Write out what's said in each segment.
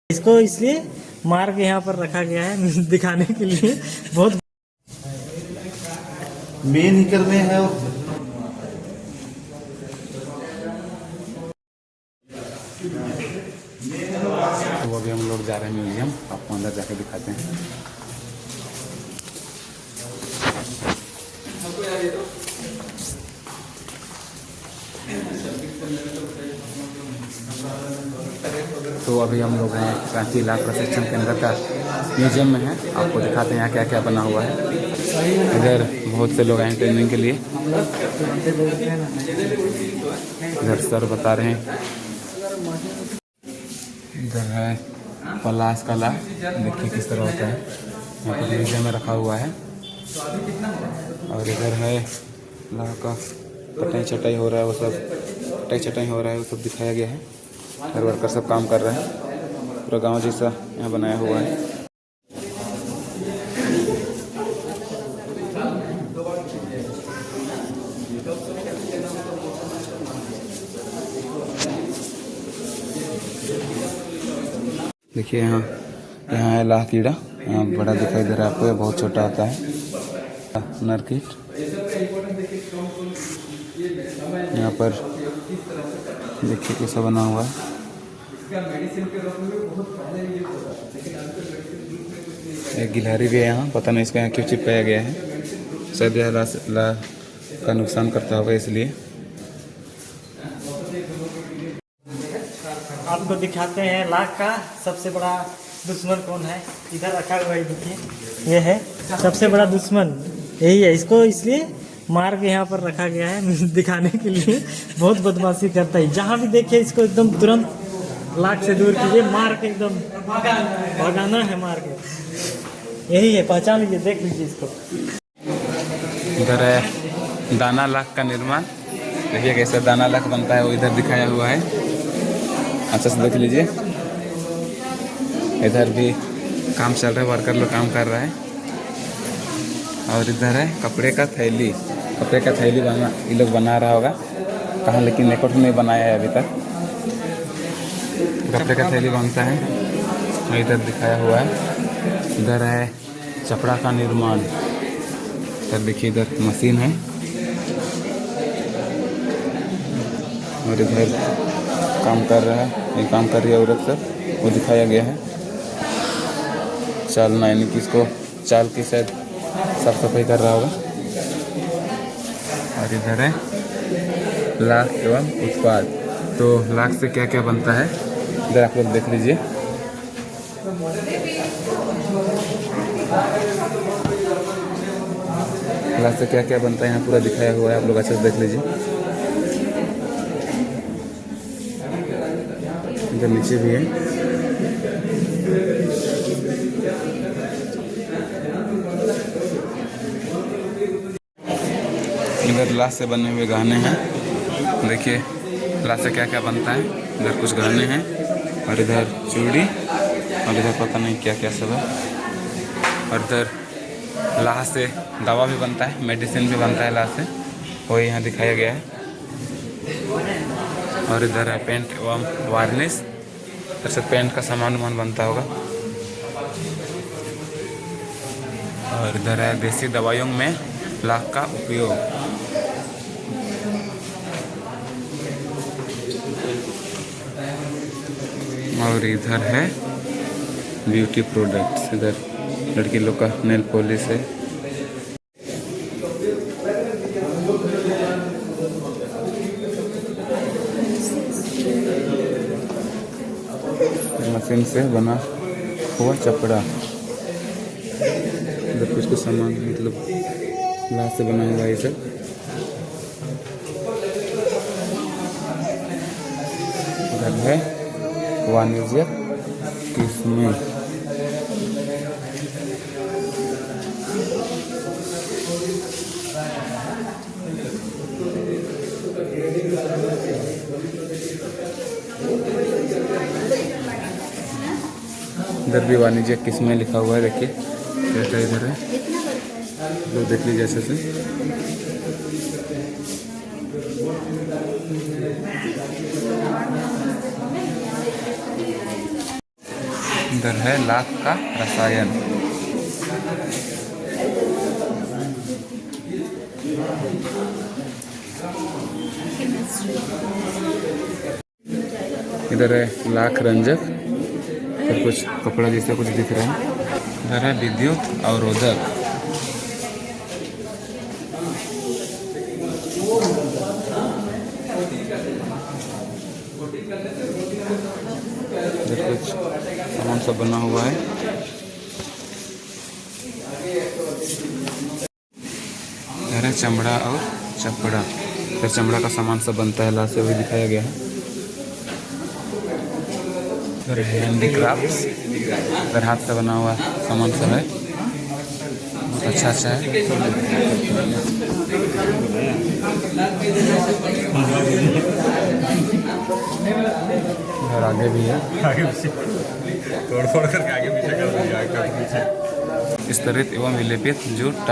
इसको इसलिए मार के यहाँ पर रखा गया है दिखाने के लिए। बहुत मेन ही करने हैं। तो अभी हम लोग जा रहे हैं म्यूजियम, आपको अंदर जाके दिखाते हैं। तो अभी हम लोग हैं क्रांति लाल प्रशिक्षण केंद्र का म्यूजियम में हैं, आपको दिखाते हैं यहाँ क्या क्या बना हुआ है। इधर बहुत से लोग आए हैं ट्रेनिंग के लिए। इधर सर बता रहे हैं। इधर है पलाश कला, देखिए किस तरह होता है, यहाँ पर म्यूजियम में रखा हुआ है। और इधर है लाह का कटाई छटाई हो रहा है, वो सब कटाई छटाई हो रहा है, वो सब दिखाया गया है। हर वर्कर सब काम कर रहे हैं, पूरा गांव जैसा यहाँ बनाया हुआ है। देखिए यहाँ है लाह कीड़ा, यहाँ बड़ा दिखाई दे रहा है आपको, बहुत छोटा आता है नरकीट। यहाँ पर देखिए कैसा बना हुआ है। एक गिलहरी भी है यहाँ, पता नहीं इसको यहाँ क्यों चिपकाया गया है, शायद यह लाह का नुकसान करता होगा इसलिए। आपको दिखाते हैं लाख का सबसे बड़ा दुश्मन कौन है। इधर रखा हुआ है, देखिए ये है सबसे बड़ा दुश्मन, यही है। इसको इसलिए मार के यहाँ पर रखा गया है दिखाने के लिए। बहुत बदमाशी करता है, जहाँ भी देखिए इसको एकदम तुरंत लाख से दूर कीजिए, मार के एकदम भगाना है, मार के। यही है, पहचान लीजिए, देख लीजिए इसको। इधर है दाना लाख का निर्माण, देखिए कैसे दाना लाख बनता है, वो इधर दिखाया हुआ है, अच्छा से देख लीजिए। इधर भी काम चल रहा है, वर्कर लोग काम कर रहा है। और इधर है कपड़े का थैली, कपड़े का थैली बना, ये लोग बना रहा होगा कहाँ, लेकिन एक नहीं बनाया है अभी तक। कपड़े का थैली बनता है, और इधर दिखाया हुआ है। इधर है चपड़ा का निर्माण, इधर देखिए इधर मशीन है। और इधर काम कर रहा है, ये काम कर रही है औरत सब, वो दिखाया गया है। चालना यानी कि इसको चाल की शायद साफ सफाई कर रहा होगा। और इधर है लाख एवं उत्पाद, तो लाख से क्या क्या बनता है इधर आप लोग देख लीजिए। लाख से क्या क्या बनता है यहाँ पूरा दिखाया हुआ है, आप लोग अच्छे से देख लीजिए। इधर नीचे भी है, इधर लाश से बने हुए गहने हैं, देखिए लाश से क्या क्या बनता है। इधर कुछ गहने हैं, और इधर चूड़ी, और इधर पता नहीं क्या क्या सब है। और इधर लाह से दवा भी बनता है, मेडिसिन भी बनता है लाह से, वो यहाँ दिखाया गया है। और इधर है पेंट एवं वार्निश, इधर से पेंट का सामान वामान बनता होगा। और इधर है देसी दवाइयों में लाख का उपयोग। और इधर है ब्यूटी प्रोडक्ट्स, इधर लड़की लोग का नेल पॉलिश है। मशीन से बना हुआ चपड़ा, इधर कुछ कुछ सामान मतलब लाश से बना हुआ है ये सब। इधर है वाणिज्यिक किस्में, इधर भी वाणिज्यिक किस्में लिखा हुआ है, देखिए क्या इधर है, तो देख लीजिए ऐसे से। इधर है लाख का रसायन। इधर है लाख रंजक, फिर कुछ कपड़ा जैसा कुछ दिख रहा है। इधर है विद्युत अवरोधक। इधर कुछ सामान सब बना हुआ है। इधर है चमड़ा और चपड़ा, फिर चमड़ा का सामान सब बनता है, लास्ट से वही दिखाया गया है। इधर हैंडीक्राफ्ट्स, इधर हाथ से बना हुआ सामान सब है, बहुत अच्छा अच्छा है। इधर आगे भी है, आगे पीछे तोड़ फोड़ करके आगे पीछे कर दिया, आगे पीछे। स्तरित एवं विलेपित जूट।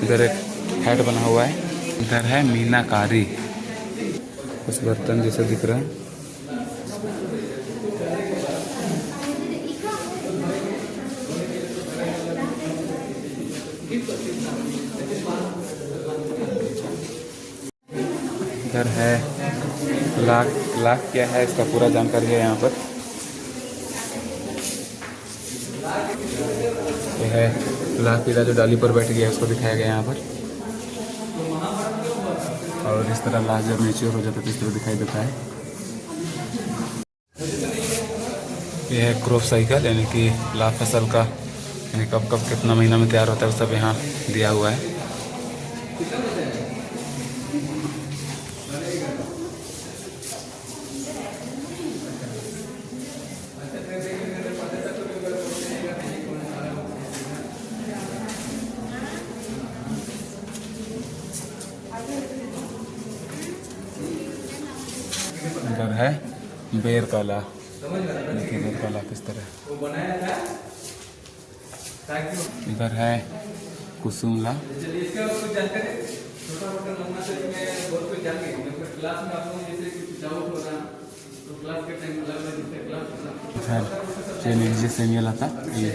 इधर एक हैट बना हुआ है। इधर है मीनाकारी, कुछ बर्तन जैसे दिख रहा है। इधर है लाख, लाख क्या है इसका पूरा जानकारी है यहाँ पर। यह है लाख पीला जो डाली पर बैठ गया है, उसको दिखाया गया यहाँ पर। और इस तरह लाख जब मैच्योर हो जाता है तो इस तरह दिखाई देता है। यह है क्रॉप साइकिल, यानी कि लाख फसल का, यानी कब कब कितना महीना में तैयार होता है वो सब यहाँ दिया हुआ है। इधर है बेर काला, देखिए बेर काला किस तरह। इधर है कुसुमला। ये सेमिया लता, ये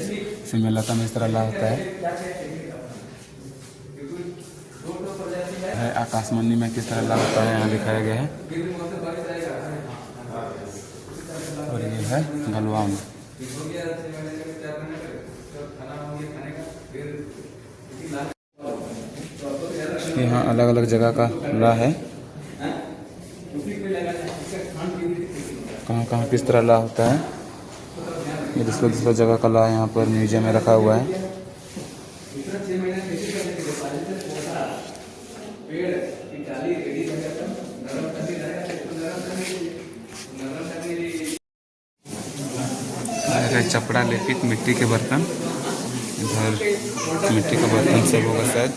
सेमिया लता में इस तरह ला होता है। आकाशमणी में किस तरह ला होता है यहाँ दिखाया गया है। और ये है गलवान। यहाँ अलग अलग जगह का ला है, कहाँ कहाँ किस तरह ला होता है। ये दूसरा दूसरा जगह का ला यहाँ पर म्यूजियम में रखा हुआ है। चपड़ा लेपित मिट्टी के बर्तन, इधर मिट्टी का बर्तन सब होगा शायद।